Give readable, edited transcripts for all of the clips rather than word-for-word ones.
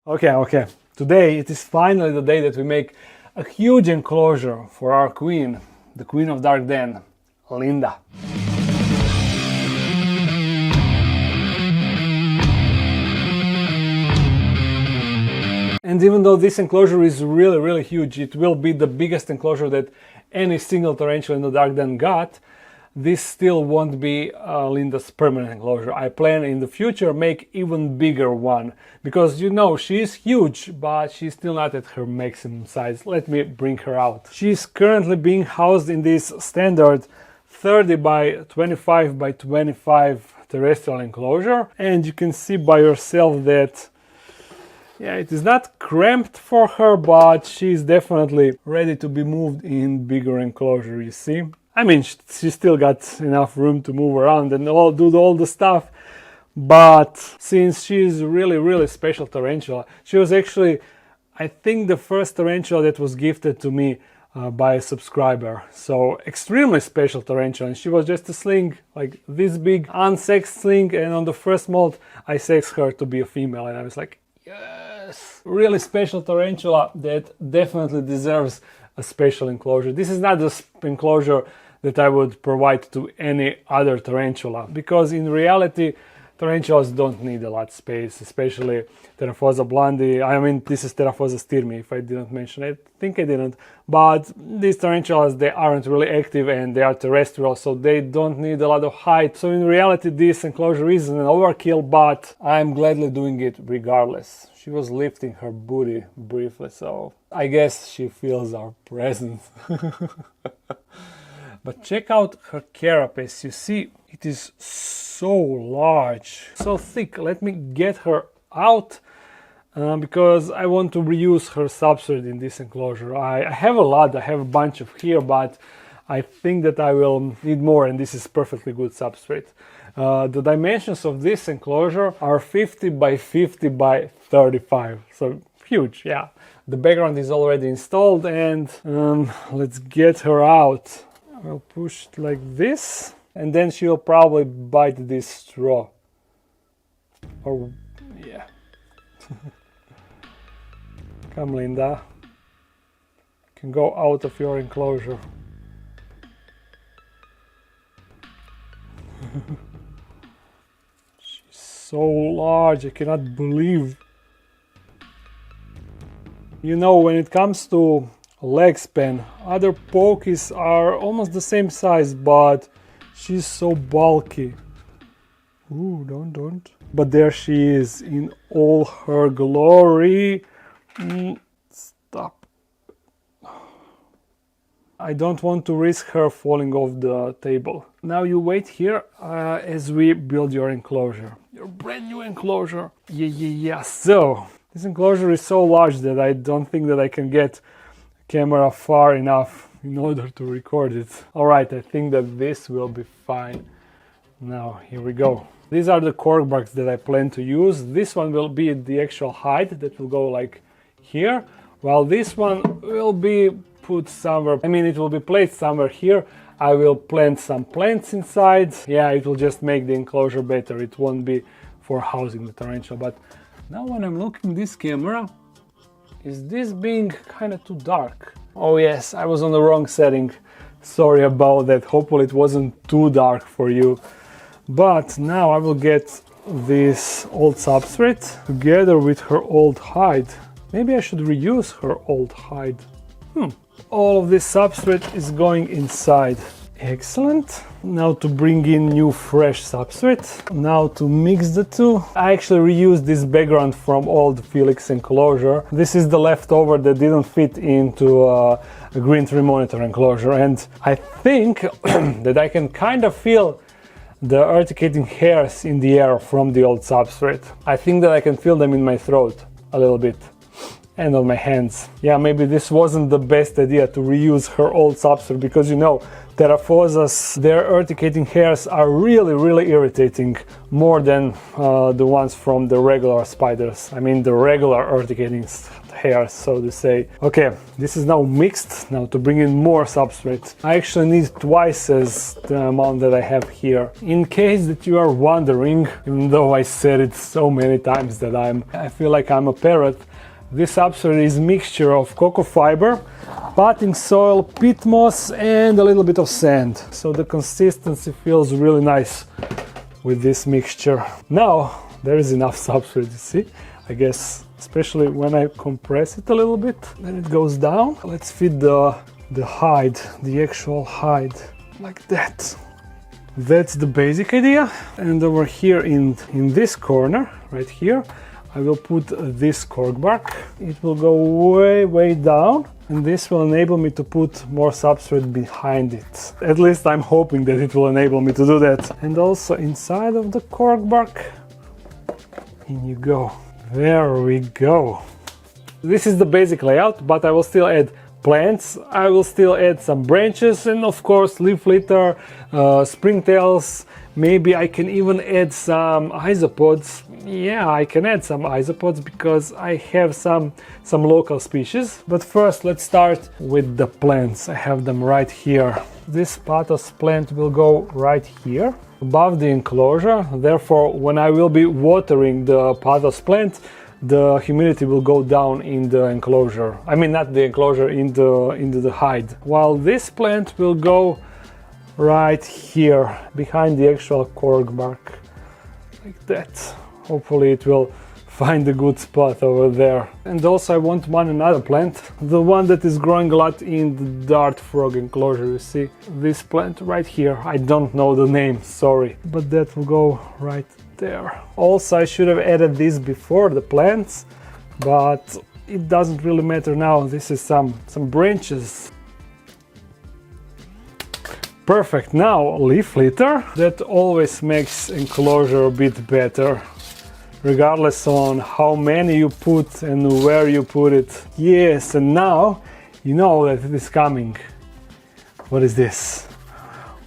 Okay. Today it is finally the day that we make a huge enclosure for our queen, the Queen of Dark Den, Linda. And even though this enclosure is really huge, it will be the biggest enclosure that any single tarantula in the Dark Den got, this still won't be Linda's permanent enclosure. I plan in the future make even bigger one, because you know she is huge, but she's still not at her maximum size. Let me bring her out. She's currently being housed in this standard 30 by 25 by 25 terrestrial enclosure, and you can see by yourself that yeah, it is not cramped for her, but she's definitely ready to be moved in bigger enclosure, you see. I mean, she still got enough room to move around and do all the stuff, but since she's really special tarantula, she was actually, I think, the first tarantula that was gifted to me by a subscriber. So extremely special tarantula, and she was just a sling, like this big unsexed sling, and on the first molt I sexed her to be a female, and I was like, yes, really special tarantula that definitely deserves a special enclosure. This is not the enclosure that I would provide to any other tarantula, because in reality tarantulas don't need a lot of space, especially Theraphosa blondie. I mean, this is Theraphosa stirmi, if I didn't mention it. I think I didn't. But these tarantulas, they aren't really active and they are terrestrial, so they don't need a lot of height. So in reality, this enclosure is an overkill, but I'm gladly doing it regardless. She was lifting her booty briefly, so I guess she feels our presence. But check out her carapace. You see, it is so large, so thick. Let me get her out because I want to reuse her substrate in this enclosure. I have a lot, I have a bunch of here, but I think that I will need more, and this is perfectly good substrate. The dimensions of this enclosure are 50 by 50 by 35, so huge, yeah. The background is already installed, and let's get her out. I'll push it like this, and then she'll probably bite this straw. Or, yeah. Come, Linda. You can go out of your enclosure. She's so large, I cannot believe. You know, when it comes to leg span, other pokies are almost the same size, but she's so bulky. Ooh, don't. But there she is in all her glory. Stop. I don't want to risk her falling off the table. Now you wait here as we build your enclosure. Your brand new enclosure. Yeah. So, this enclosure is so large that I don't think that I can get camera far enough in order to record it. Alright, I think that this will be fine. Now, here we go. These are the cork barks that I plan to use. This one will be the actual height that will go like here, while this one will be put somewhere, I mean, it will be placed somewhere here. I will plant some plants inside. Yeah, it will just make the enclosure better. It won't be for housing the tarantula. But now when I'm looking this camera, is this being kind of too dark? Oh yes, I was on the wrong setting. Sorry about that. Hopefully it wasn't too dark for you. But now I will get this old substrate together with her old hide. Maybe I should reuse her old hide. All of this substrate is going inside. Excellent. Now to bring in new fresh substrate. Now to mix the two. I actually reused this background from old Felix enclosure. This is the leftover that didn't fit into a green tree monitor enclosure, and I think that I can kind of feel the urticating hairs in the air from the old substrate. I think that I can feel them in my throat a little bit. And on my hands. Yeah, maybe this wasn't the best idea to reuse her old substrate, because you know, Theraphosa's, their urticating hairs are really irritating, more than the ones from the regular spiders. I mean the regular urticating hairs, so to say. Okay, this is now mixed. Now to bring in more substrate, I actually need twice as the amount that I have here. In case that you are wondering, even though I said it so many times that I feel like I'm a parrot, this substrate is a mixture of cocoa fiber, potting soil, peat moss, and a little bit of sand. So the consistency feels really nice with this mixture. Now there is enough substrate, you see, I guess, especially when I compress it a little bit, then it goes down. Let's feed the hide, the actual hide, like that. That's the basic idea. And over here in this corner, right here, I will put this cork bark. It will go way down, and this will enable me to put more substrate behind it. At least I'm hoping that it will enable me to do that. And also inside of the cork bark, in you go. There we go. This is the basic layout, but I will still add plants. I will still add some branches, and of course leaf litter, springtails. Maybe I can even add some isopods. Yeah, I can add some isopods because I have some local species. But first let's start with the plants. I have them right here. This pothos plant will go right here above the enclosure. Therefore, when I will be watering the pothos plant, the humidity will go down in the enclosure. I mean, not the enclosure, into the hide. While this plant will go right here behind the actual cork bark, like that. Hopefully it will find a good spot over there. And also I want another plant, the one that is growing a lot in the dart frog enclosure. You see this plant right here, I don't know the name, sorry, but that will go right there. Also I should have added this before the plants, but it doesn't really matter now. This is some branches. Perfect. Now leaf litter, that always makes enclosure a bit better, regardless on how many you put and where you put it. Yes, and now you know that it is coming. What is this?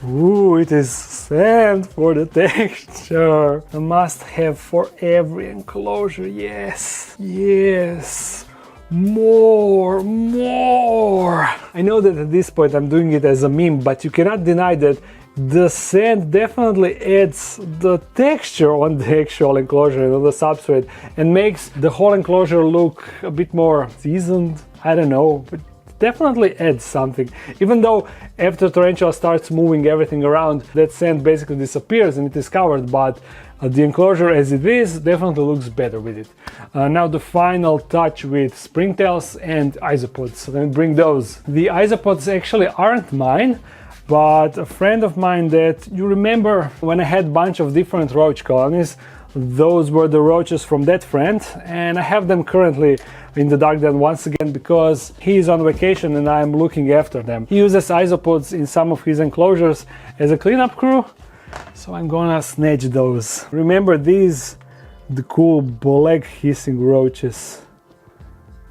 Ooh, it is sand for the texture. A must have for every enclosure. Yes, yes. More. I know that at this point I'm doing it as a meme, but you cannot deny that the sand definitely adds the texture on the actual enclosure and on the substrate and makes the whole enclosure look a bit more seasoned. I don't know, but definitely adds something. Even though after Tarantula starts moving everything around, that sand basically disappears and it is covered, but the enclosure as it is definitely looks better with it. Now the final touch with springtails and isopods. Let me bring those. The isopods actually aren't mine, but a friend of mine that you remember when I had a bunch of different roach colonies. Those were the roaches from that friend, and I have them currently in the dark den once again because he is on vacation and I'm looking after them. He uses isopods in some of his enclosures as a cleanup crew, so I'm gonna snatch those. Remember these, the cool black hissing roaches.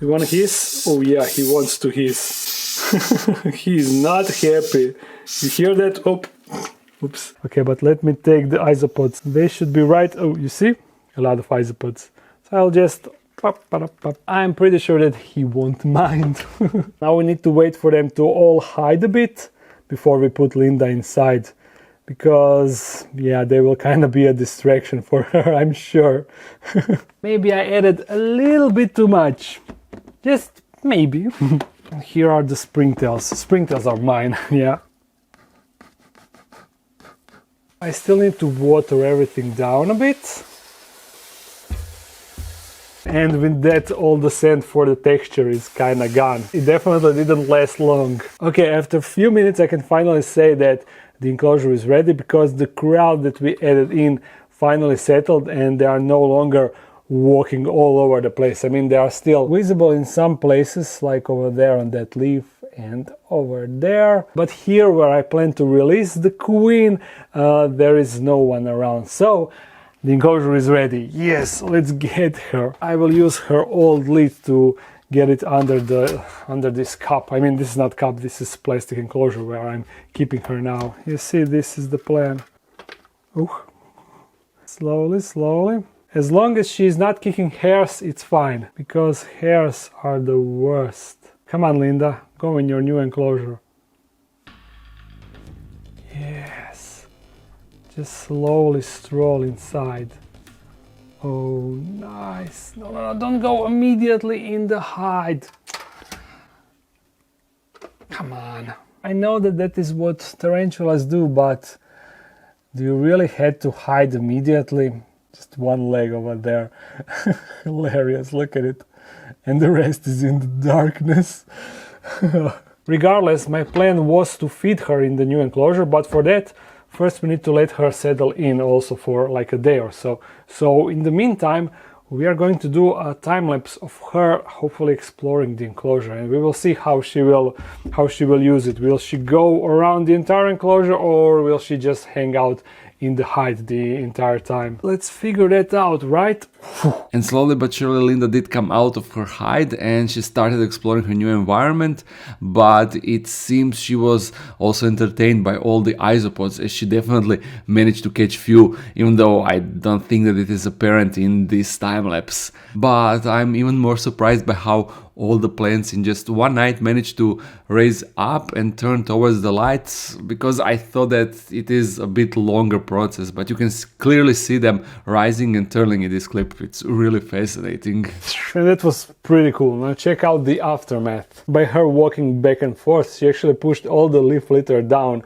Do you wanna hiss? Oh yeah, he wants to hiss. He's not happy. You hear that? Oh. Oops. Okay, but let me take the isopods. They should be right. Oh, you see? A lot of isopods. So I'll just pop. I'm pretty sure that he won't mind. Now we need to wait for them to all hide a bit before we put Linda inside. Because, yeah, they will kind of be a distraction for her, I'm sure. Maybe I added a little bit too much. Just maybe. Here are the springtails. Springtails are mine, yeah. I still need to water everything down a bit. And with that, all the sand for the texture is kinda gone. It definitely didn't last long. Okay, after a few minutes I can finally say that the enclosure is ready because the crowd that we added in finally settled and they are no longer walking all over the place. I mean, they are still visible in some places, like over there on that leaf and over there. But here where I plan to release the queen, there is no one around. So the enclosure is ready. Yes, let's get her. I will use her old lid to get it under this cup. I mean, this is not cup, this is plastic enclosure where I'm keeping her now. You see, this is the plan. Ooh. Slowly, slowly. As long as she's not kicking hairs, it's fine, because hairs are the worst. Come on, Linda, go in your new enclosure. Yes. Just slowly stroll inside. Oh, nice. No, no, no, don't go immediately in the hide. Come on. I know that that is what tarantulas do, but do you really have to hide immediately? Just one leg over there. Hilarious, look at it. And the rest is in the darkness. Regardless, my plan was to feed her in the new enclosure, but for that, first we need to let her settle in also for like a day or so. So in the meantime, we are going to do a time lapse of her hopefully exploring the enclosure, and we will see how she will use it. Will she go around the entire enclosure, or will she just hang out in the hide the entire time? Let's figure that out, right? And slowly but surely Linda did come out of her hide and she started exploring her new environment, but it seems she was also entertained by all the isopods, as she definitely managed to catch few, even though I don't think that it is apparent in this time lapse. But I'm even more surprised by how all the plants in just one night managed to raise up and turn towards the lights, because I thought that it is a bit longer process, but you can clearly see them rising and turning in this clip. It's really fascinating. And that was pretty cool. Now check out the aftermath. By her walking back and forth, she actually pushed all the leaf litter down.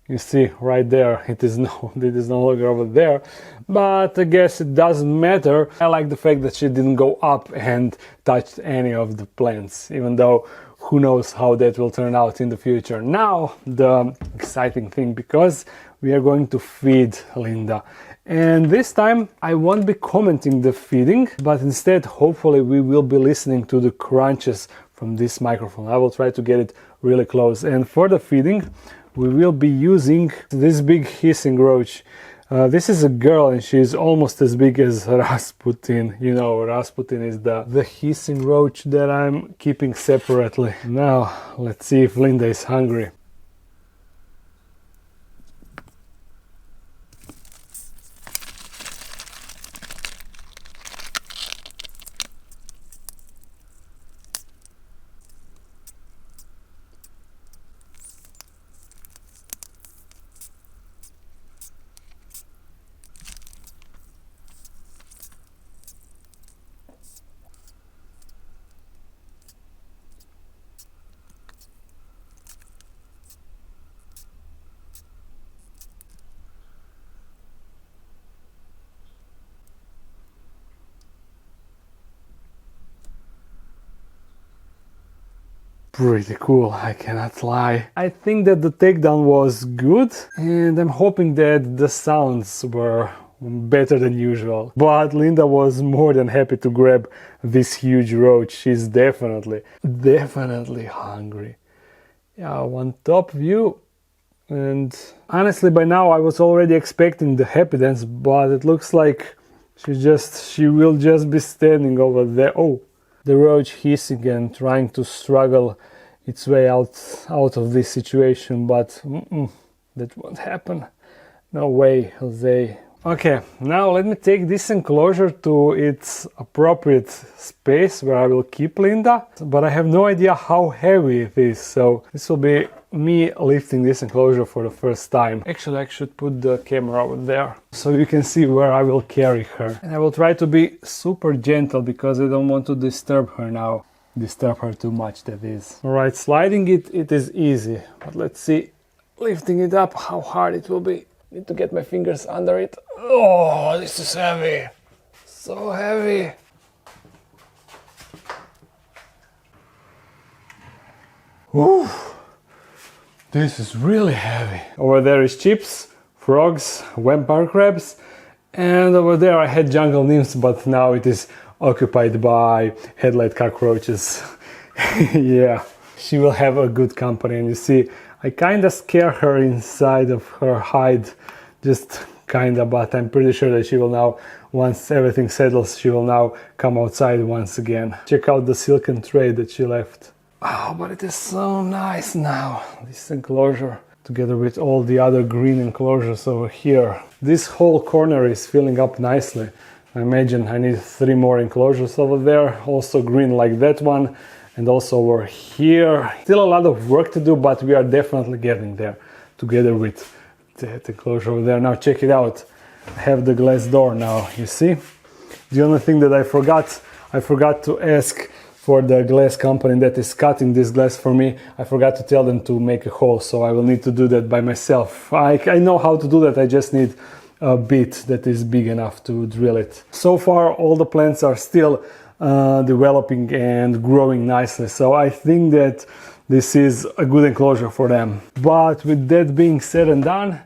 You see right there, it is no longer over there, but I guess it doesn't matter. I like the fact that she didn't go up and touch any of the plants, even though who knows how that will turn out in the future. Now the exciting thing, because we are going to feed Linda, and this time I won't be commenting the feeding, but instead hopefully we will be listening to the crunches from this microphone. I will try to get it really close, and for the feeding we will be using this big hissing roach. This is a girl and she's almost as big as Rasputin. You know, Rasputin is the hissing roach that I'm keeping separately. Now, let's see if Linda is hungry. Pretty cool, I cannot lie. I think that the takedown was good, and I'm hoping that the sounds were better than usual. But Linda was more than happy to grab this huge roach. She's definitely hungry. Yeah, one top view. And honestly, by now I was already expecting the happy dance, but it looks like she will just be standing over there. Oh, the roach hissing and trying to struggle its way out of this situation, but that won't happen. No way, Jose. Okay, now let me take this enclosure to its appropriate space where I will keep Linda, but I have no idea how heavy it is, so this will be me lifting this enclosure for the first time. Actually, I should put the camera over there so you can see where I will carry her. And I will try to be super gentle because I don't want to disturb her now. Disturb her too much, that is. Alright, sliding it is easy, but let's see, lifting it up, how hard it will be. Need to get my fingers under it. Oh, this is heavy. So heavy. Ooh. This is really heavy. Over there is chips, frogs, vampire crabs, and over there I had jungle nymphs, but now it is occupied by headlight cockroaches. Yeah, she will have a good company, and you see, I kinda scare her inside of her hide, just kinda, but I'm pretty sure that she will now, once everything settles, she will now come outside once again. Check out the silken tray that she left. Oh, but it is so nice now, this enclosure, together with all the other green enclosures over here. This whole corner is filling up nicely. I imagine I need 3 more enclosures over there, also green like that one, and also over here. Still a lot of work to do, but we are definitely getting there, together with that enclosure over there. Now check it out. I have the glass door now, you see? The only thing that I forgot to ask for the glass company that is cutting this glass for me. I forgot to tell them to make a hole, so I will need to do that by myself. I know how to do that, I just need a bit that is big enough to drill it. So far all the plants are still developing and growing nicely, so I think that this is a good enclosure for them. But with that being said and done,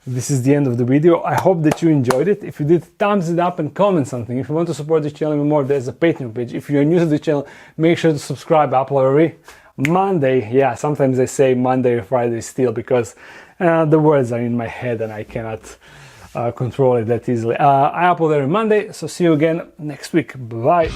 this is the end of the video. I hope that you enjoyed it. If you did, thumbs it up and comment something. If you want to support this channel even more, there's a Patreon page. If you're new to the channel, make sure to subscribe. I upload every Monday. Yeah, sometimes I say Monday or Friday still, because the words are in my head and I cannot control it that easily. I upload every Monday, so see you again next week. Bye.